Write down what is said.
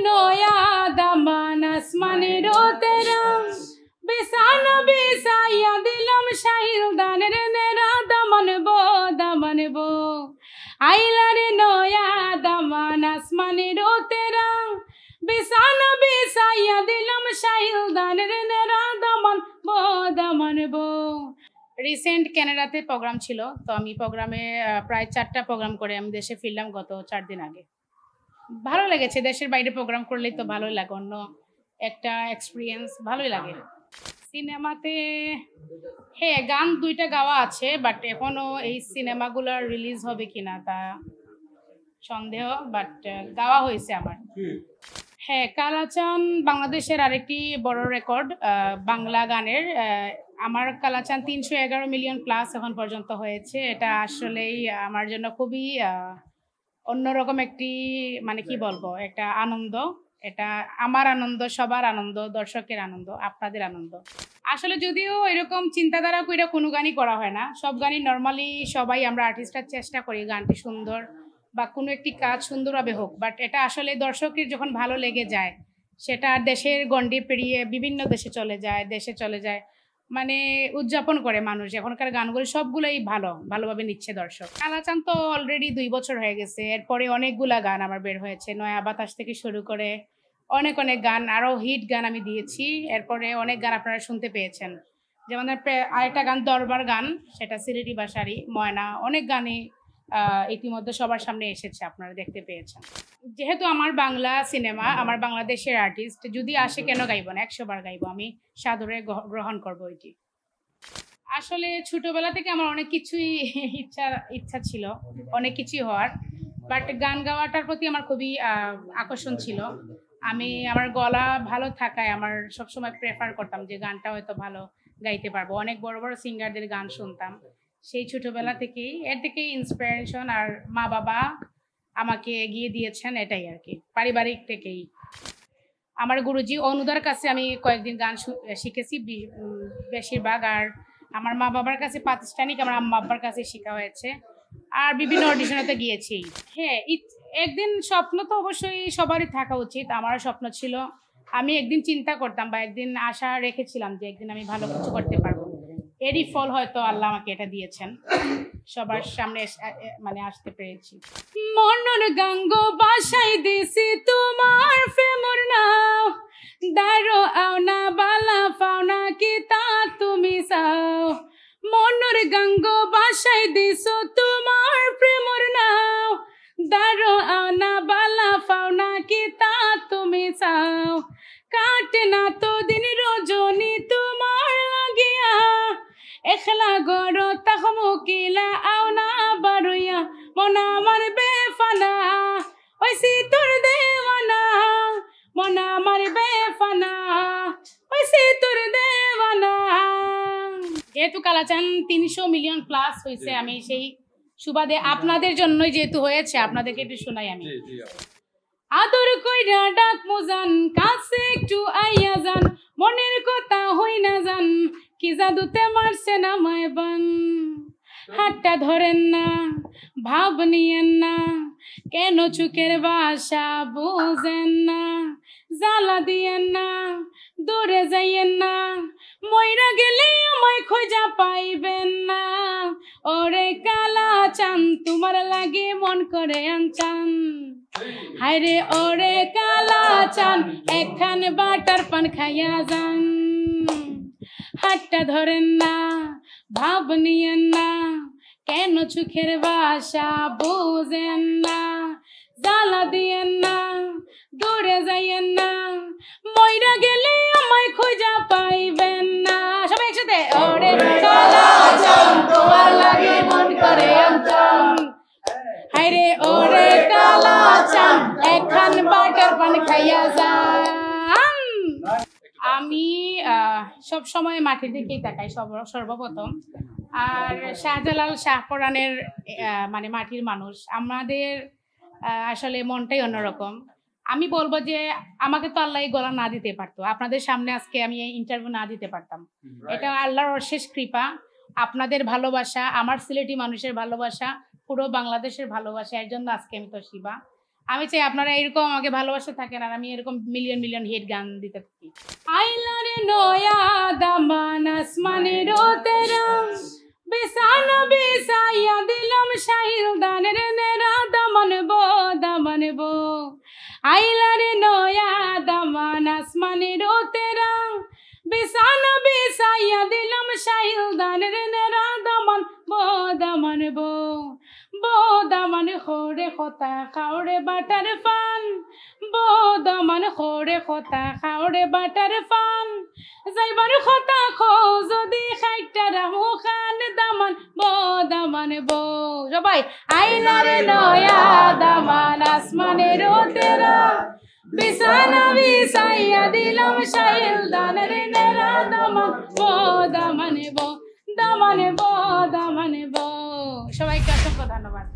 Noah दमान आसमानी रोते रंग बिसाना बिसाया दिलम शाहिल दाने रे नेरा दमन बो आइला रे नोया दमान आसमानी रोते रंग बिसाना बिसाया दिलम शाहिल दाने रे नेरा दमन बो রিসেন্ট কানাডাতে প্রোগ্রাম ছিল তো আমি প্রোগ্রামে প্রায় 4টা প্রোগ্রাম করে আমি দেশে ফিরলাম গত 4 দিন আগে ভালো লেগেছে দেশের বাইরে প্রোগ্রাম করলেই তো ভালোই লাগে অন্য একটা এক্সপেরিয়েন্স ভালোই লাগে সিনেমাতে হ্যাঁ গান 2টা গাওয়া আছে বাট এখনো এই সিনেমাগুলো রিলিজ হবে কিনা তা সন্দেহ বাট গাওয়া হয়েছে আমার হ্যাঁ কালাচান বাংলাদেশের আরেকটি বড় রেকর্ড বাংলা গানের আমার কালাচান 311 মিলিয়ন প্লাস এখন পর্যন্ত হয়েছে এটা আসলেই আমার জন্য খুবই অন্যরকম একটি মানে কি বলবো একটা আনন্দ এটা আমার আনন্দ সবার আনন্দ দর্শকের আনন্দ আপনাদের আনন্দ আসলে যদিও এরকম চিন্তাধারা কইরা কোনো গানই করা হয় না সব গানই নর্মালি সবাই আমরা আর্টিস্টরা চেষ্টা করি গানটি সুন্দর বা কোনো একটি কাজ সুন্দরভাবে হোক বাট এটা আসলে দর্শকের যখন ভালো লেগে যায় সেটা দেশের গণ্ডি পেরিয়ে বিভিন্ন দেশে চলে যায় মানে উদযাপন করে মানুষ এখনকার গানগুলো সবগুলোই ভালোভাবে নিচ্ছে দর্শক কালাচান তো অলরেডি 2 বছর হয়ে গেছে এরপরে অনেকগুলা গান আমার বের হয়েছে নয়া বাতাস থেকে শুরু করে অনেক গান আরও হিট গান আমি দিয়েছি এরপরে অনেক গান আপনারা শুনতে পেয়েছেন যেমন আরেকটা গান দরবার গান সেটা সিলেটি ভাষারই ময়না অনেক গানই ইতিমধ্যে সবার সামনে এসেছে আপনারা দেখতে পেয়েছেন যেহেতু আমার বাংলা সিনেমা আমার বাংলাদেশের আর্টিস্ট যদি আসে কেন গাইব না 100 বার গাইব আমি সাদরে গ্রহণ করব এটি আসলে ছোটবেলা থেকে আমার অনেক কিছুই ইচ্ছা ছিল অনেক কিছুই হওয়ার বাট গান গাওয়াটার প্রতি আমার খুবই আকর্ষণ ছিল আমি আমার গলা ভালো থাকায় আমার সবসময় প্রেফার করতাম যে গানটা হয়তো ভালো গাইতে পারবো অনেক বড় বড় সিঙ্গারদের গান শুনতাম সেই ছোটবেলা থেকেই এর থেকেই ইন্সপিরেশন আর মা বাবা আমাকে এগিয়ে দিয়েছেন এটাই আর কি পারিবারিক থেকেই আমার গুরুজি অনুদার কাছে আমি কয়েকদিন গান শিখেছি বেশিরভাগ আর আমার মা বাবার কাছে প্রাতিষ্ঠানিক আমার আম্মা আব্বার কাছে শেখা হয়েছে আর বিভিন্ন অডিশনেতে গিয়েছি হ্যাঁ একদিন স্বপ্ন তো অবশ্যই সবারই থাকা উচিত আমারও স্বপ্ন ছিল আমি একদিন চিন্তা করতাম বা একদিন আশা রেখেছিলাম যে একদিন আমি ভালো কিছু করতে পারবো এরই ফল হয়তো আল্লাহ আমাকে এটা দিয়েছেন সবার সামনে মানে আসতে পেরেছি মনর গঙ্গ বাসাই দিছি তোমার প্রেমর নাও দারো আওনা বালা পাওনা কি তা তুমি চাও মনর গঙ্গ বাসাই দিছো তোমার প্রেমর নাও দারো আওনা বালা পাওনা কি তা তুমি চাও কাটে না তো দিন রজনী তোমার লাগিয়া এখলা গড় তাহমুকিলা আওনা বারুয়া মনা আমার বেফানা ওইসি তোর দেওয়ানা মনা আমার বেফানা ওইসি তোর দেওয়ানা যেহেতু কালাচান 300 মিলিয়ন প্লাস হয়েছে আমি সেই সুবাদে আপনাদের জন্যই যেহেতু হয়েছে আপনাদেরকে একটু শোনাই আমি আদর কইরা ডাক মোজান কাছে একটু আইয়া যান মনের কথা হই না যান কি জাদুতে মারছে না মায়বান হাতটা ধরেন না ভাব নিয়েন না কেন চুকের বাসা বুঝেন না জ্বালা দিয়েন না দূরে যাইয়েন না মইরা গেলে আমায় খোঁজা পাইবেন না ওরে কালাচান তোমার লাগে মন করে আনচান হায়রে ওরে কালাচান একখান বাটার পান খাইয়া যান হাতটা ধরেন না ভাব নিয়েন না কেন চোখের ভাষা বুঝেন না জ্বালা দিয়েন না দূরে যাইয়েন না মইরা গেলে আমায় খোঁজা পাইবেন না সবাই একসাথে ওরে কালাচান তোমার লাগে মন করে আনচান হায়রে ওরে কালাচান একখান বাটার পান খাইয়া যান আমি সব সময় মাটির দিকেই তাকাই সর্বপ্রথম আর শাহজালাল শাহপরানের মানে মাটির মানুষ আমাদের আসলে মনটাই অন্যরকম আমি বলবো যে আমাকে তো আল্লাহ গলা না দিতে পারতো আপনাদের সামনে আজকে আমি ইন্টারভিউ না দিতে পারতাম এটা আল্লাহর অশেষ কৃপা আপনাদের ভালোবাসা আমার সিলেটি মানুষের ভালোবাসা পুরো বাংলাদেশের ভালোবাসা এর জন্য আজকে আমি তো শিবা আমি চাই আপনারা এরকম আমাকে ভালোবাসা থাকেন আর আমি এরকম মিলিয়ন মিলিয়ন হিট গান দিতে থাকি। আইলারে নয়া দামান আসমানের তেরা বেসানো বেসাইয়া দিলাম শাহিল দানের নেরা দামান বো আইলারে নয়া দামান আসমানের তেরা বেসানো বেসাইয়া দিলাম শাহিল দানের নেরা দামান বো দামান খোরে খোতা খাওরে বাটার ফান দামান খোরে খোতা খাওরে বাটার ফান যাইবার খোতা খো যদি খাইটা রাহু খান দামান বো সবাই আইলারে নয়া দামান আসমানের তেরা বিছানা বিছাইয়া দিলাম শাহিল দানের নেরা দামান বো সবাইকে অসংখ্য ধন্যবাদ।